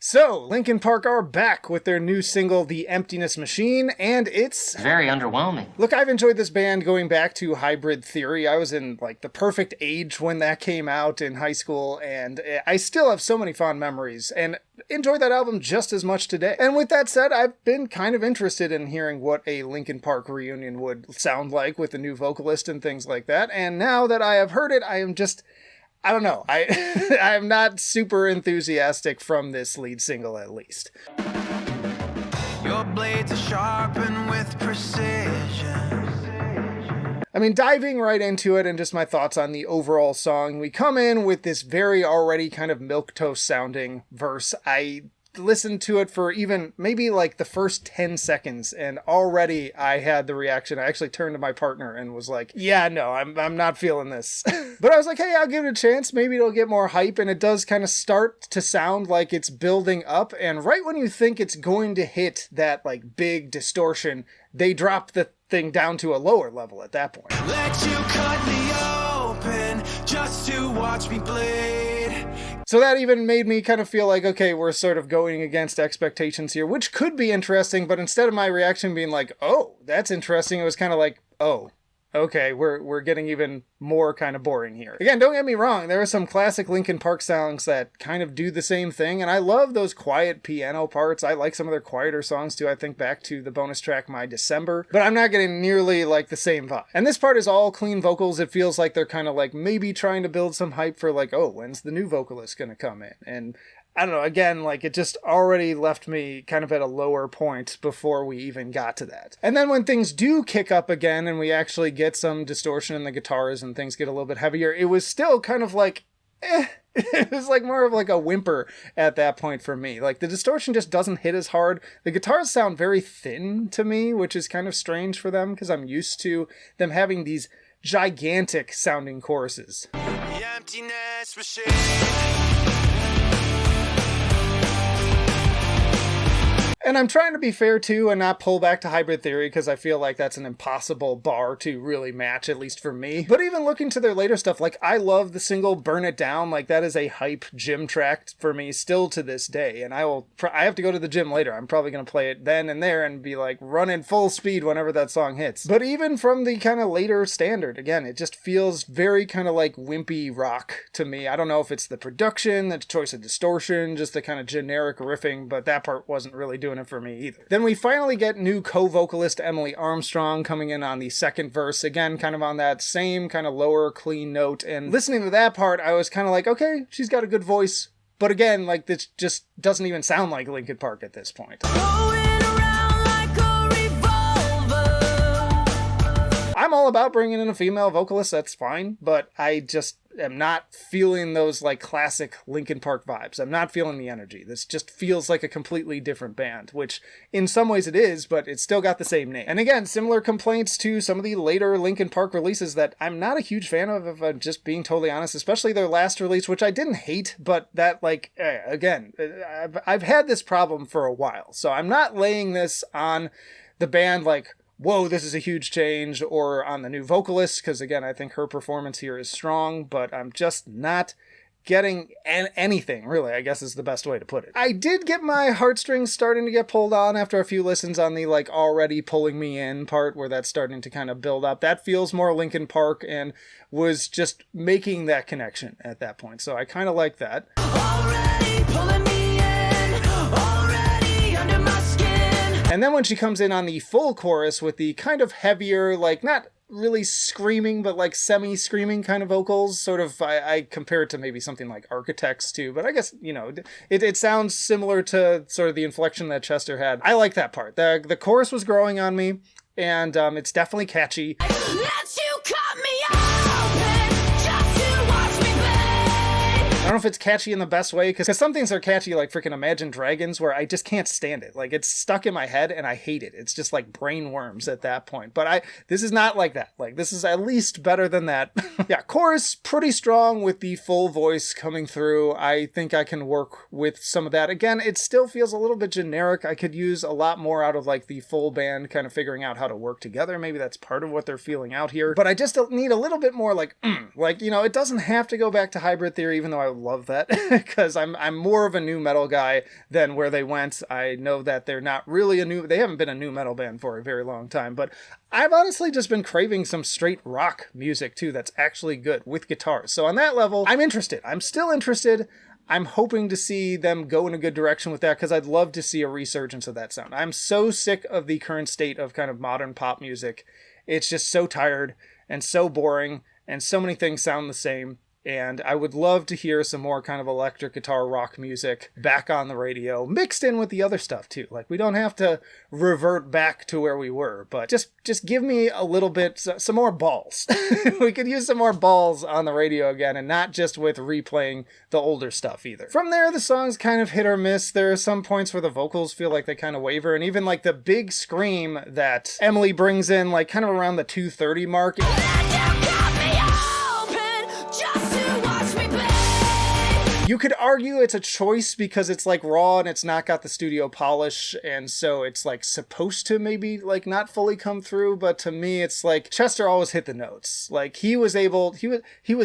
So, Linkin Park are back with their new single, The Emptiness Machine, and it's very underwhelming. Look, I've enjoyed this band going back to Hybrid Theory. I was in, like, the perfect age when that came out in high school, and I still have so many fond memories, and enjoy that album just as much today. And with that said, I've been kind of interested in hearing what a Linkin Park reunion would sound like with a new vocalist and things like that, and now that I have heard it, I don't know. I'm not super enthusiastic from this lead single, at least. Your blades are sharpened with precision. I mean, diving right into it and just my thoughts on the overall song, we come in with this very already kind of milquetoast sounding verse. I listened to it for even maybe like the first 10 seconds and already I had the reaction. I actually turned to my partner and was like, yeah, no, I'm not feeling this. But I was like, hey, I'll give it a chance. Maybe it'll get more hype. And it does kind of start to sound like it's building up. And right when you think it's going to hit that like big distortion, they drop the thing down to a lower level at that point. Let you cut me open just to watch me bleed. So that even made me kind of feel like, okay, we're sort of going against expectations here, which could be interesting, but instead of my reaction being like, oh, that's interesting, it was kind of like, oh, okay, we're getting even more kind of boring here. Again, don't get me wrong, there are some classic Linkin Park songs that kind of do the same thing, and I love those quiet piano parts. I like some of their quieter songs too. I think back to the bonus track My December, but I'm not getting nearly like the same vibe. And this part is all clean vocals. It feels like they're kind of like maybe trying to build some hype for like, oh, when's the new vocalist gonna come in? And I don't know, again, like it just already left me kind of at a lower point before we even got to that. And then when things do kick up again and we actually get some distortion in the guitars and things get a little bit heavier, it was still kind of like, It was like more of like a whimper at that point for me. Like the distortion just doesn't hit as hard. The guitars sound very thin to me, which is kind of strange for them because I'm used to them having these gigantic sounding choruses. The Emptiness Machine. And I'm trying to be fair too and not pull back to Hybrid Theory because I feel like that's an impossible bar to really match, at least for me. But even looking to their later stuff, like I love the single Burn It Down. Like that is a hype gym track for me still to this day. And I have to go to the gym later. I'm probably going to play it then and there and be like running full speed whenever that song hits. But even from the kind of later standard, again, it just feels very kind of like wimpy rock to me. I don't know if it's the production, the choice of distortion, just the kind of generic riffing, but that part wasn't really doing it for me either. Then we finally get new co-vocalist Emily Armstrong coming in on the second verse, again kind of on that same kind of lower clean note, and listening to that part I was kind of like, okay, she's got a good voice, but again, like this just doesn't even sound like Linkin Park at this point. I'm all about bringing in a female vocalist, that's fine, but I just am not feeling those like classic Linkin Park vibes. I'm not feeling the energy. This just feels like a completely different band, which in some ways it is, but it's still got the same name. And again, similar complaints to some of the later Linkin Park releases that I'm not a huge fan of, if I'm just being totally honest, especially their last release, which I didn't hate, but that like, again, I've had this problem for a while, so I'm not laying this on the band like, whoa, this is a huge change, or on the new vocalist, because again, I think her performance here is strong, but I'm just not getting anything, really, I guess is the best way to put it. I did get my heartstrings starting to get pulled on after a few listens on the like already pulling me in part where that's starting to kind of build up. That feels more Linkin Park and was just making that connection at that point, so I kind of like that. Already pulling me in, already under my skin. And then when she comes in on the full chorus with the kind of heavier, like not really screaming, but like semi-screaming kind of vocals, sort of, I compare it to maybe something like Architects too, but I guess, you know, it sounds similar to sort of the inflection that Chester had. I like that part. The chorus was growing on me, and it's definitely catchy. Let you cut me open just to watch me bleed. I don't know if it's catchy in the best way, because some things are catchy, like freaking Imagine Dragons, where I just can't stand it. Like, it's stuck in my head, and I hate it. It's just like brain worms at that point. But this is not like that. Like, this is at least better than that. Yeah, chorus, pretty strong with the full voice coming through. I think I can work with some of that. Again, it still feels a little bit generic. I could use a lot more out of, like, the full band kind of figuring out how to work together. Maybe that's part of what they're feeling out here. But I just need a little bit more, like, like, you know, it doesn't have to go back to Hybrid Theory, even though I of love that because I'm more of a new metal guy than where they went. I know that they're not really they haven't been a new metal band for a very long time, but I've honestly just been craving some straight rock music too that's actually good with guitars. So on that level, I'm interested. I'm still interested. I'm hoping to see them go in a good direction with that because I'd love to see a resurgence of that sound. I'm so sick of the current state of kind of modern pop music. It's just so tired and so boring and so many things sound the same. And I would love to hear some more kind of electric guitar rock music back on the radio, mixed in with the other stuff too. Like, we don't have to revert back to where we were, but just give me a little bit, some more balls. We could use some more balls on the radio again, and not just with replaying the older stuff either. From there, the songs kind of hit or miss. There are some points where the vocals feel like they kind of waver, and even like the big scream that Emily brings in, like kind of around the 2:30 mark. You could argue it's a choice because it's like raw and it's not got the studio polish, and so it's like supposed to maybe like not fully come through, but to me it's like Chester always hit the notes. Like, he was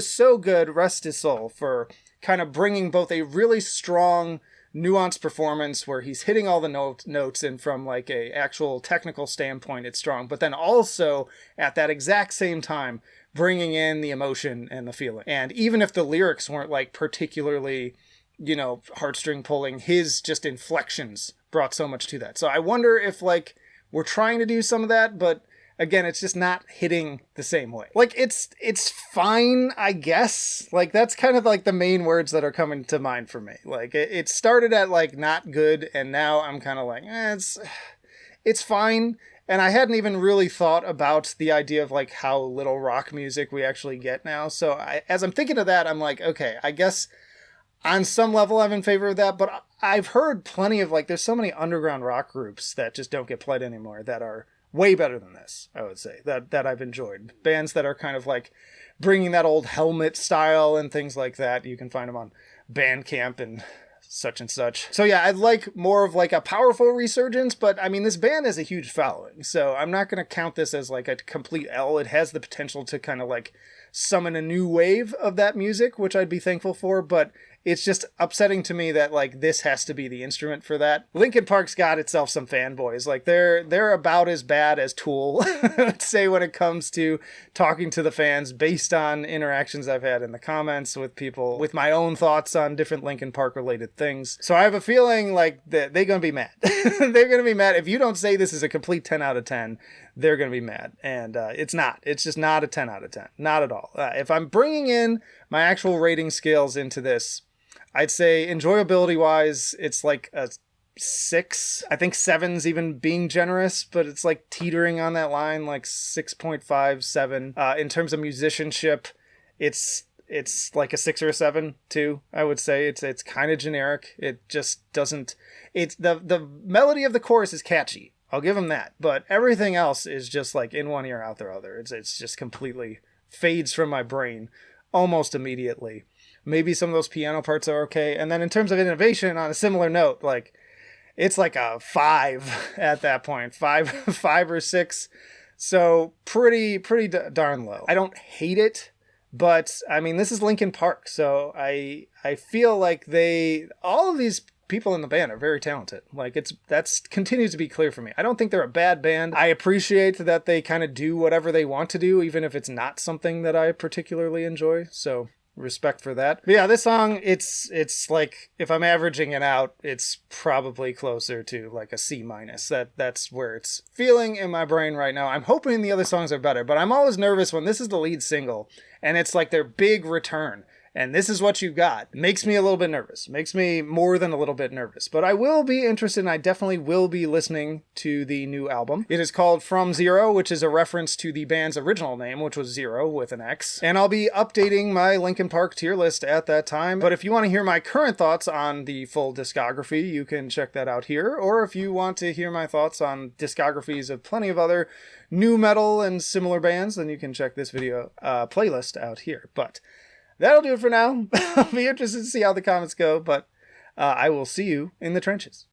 so good, rest his soul, for kind of bringing both a really strong nuanced performance where he's hitting all the notes, and from like a actual technical standpoint it's strong, but then also at that exact same time bringing in the emotion and the feeling. And even if the lyrics weren't like particularly, heartstring pulling, his just inflections brought so much to that. So I wonder if like we're trying to do some of that, but again, it's just not hitting the same way. Like, it's fine, I guess. Like, that's kind of like the main words that are coming to mind for me. Like, it started at like not good, and now I'm kind of like, it's fine. And I hadn't even really thought about the idea of like how little rock music we actually get now. So as I'm thinking of that, I'm like, okay, I guess on some level I'm in favor of that. But I've heard plenty of like, there's so many underground rock groups that just don't get played anymore that are way better than this, I would say, that I've enjoyed. Bands that are kind of like bringing that old Helmet style and things like that. You can find them on Bandcamp and such and such. So yeah, I'd like more of like a powerful resurgence, but I mean, this band has a huge following, so I'm not going to count this as like a complete L. It has the potential to kind of like summon a new wave of that music, which I'd be thankful for, but it's just upsetting to me that like this has to be the instrument for that. Linkin Park's got itself some fanboys. Like, they're about as bad as Tool, I'd say, when it comes to talking to the fans, based on interactions I've had in the comments with people, with my own thoughts on different Linkin Park related things. So I have a feeling like that they're going to be mad. They're going to be mad. If you don't say this is a complete 10 out of 10, they're going to be mad. And it's not. It's just not a 10 out of 10. Not at all. If I'm bringing in my actual rating scales into this, I'd say enjoyability wise, it's like a 6. I think 7's even being generous, but it's like teetering on that line, like 6.5, 7. In terms of musicianship, it's like a 6 or a 7 too. I would say it's kind of generic. It just doesn't. It's the melody of the chorus is catchy. I'll give them that, but everything else is just like in one ear out the other. It's just completely fades from my brain almost immediately. Maybe some of those piano parts are okay. And then in terms of innovation, on a similar note, like, it's like a 5 at that point, 5 or 6. So pretty darn low. I don't hate it, but I mean, this is Linkin Park. So I feel like all of these people in the band are very talented. Like, that's continues to be clear for me. I don't think they're a bad band. I appreciate that they kind of do whatever they want to do, even if it's not something that I particularly enjoy. So respect for that. But yeah, this song, it's like, if I'm averaging it out, it's probably closer to like a C-. That's where it's feeling in my brain right now. I'm hoping the other songs are better, but I'm always nervous when this is the lead single and it's like their big return, and this is what you got. It makes me a little bit nervous. It makes me more than a little bit nervous. But I will be interested, and I definitely will be listening to the new album. It is called From Zero, which is a reference to the band's original name, which was Zero with an X. And I'll be updating my Linkin Park tier list at that time. But if you want to hear my current thoughts on the full discography, you can check that out here. Or if you want to hear my thoughts on discographies of plenty of other new metal and similar bands, then you can check this video playlist out here. But that'll do it for now. I'll be interested to see how the comments go, but I will see you in the trenches.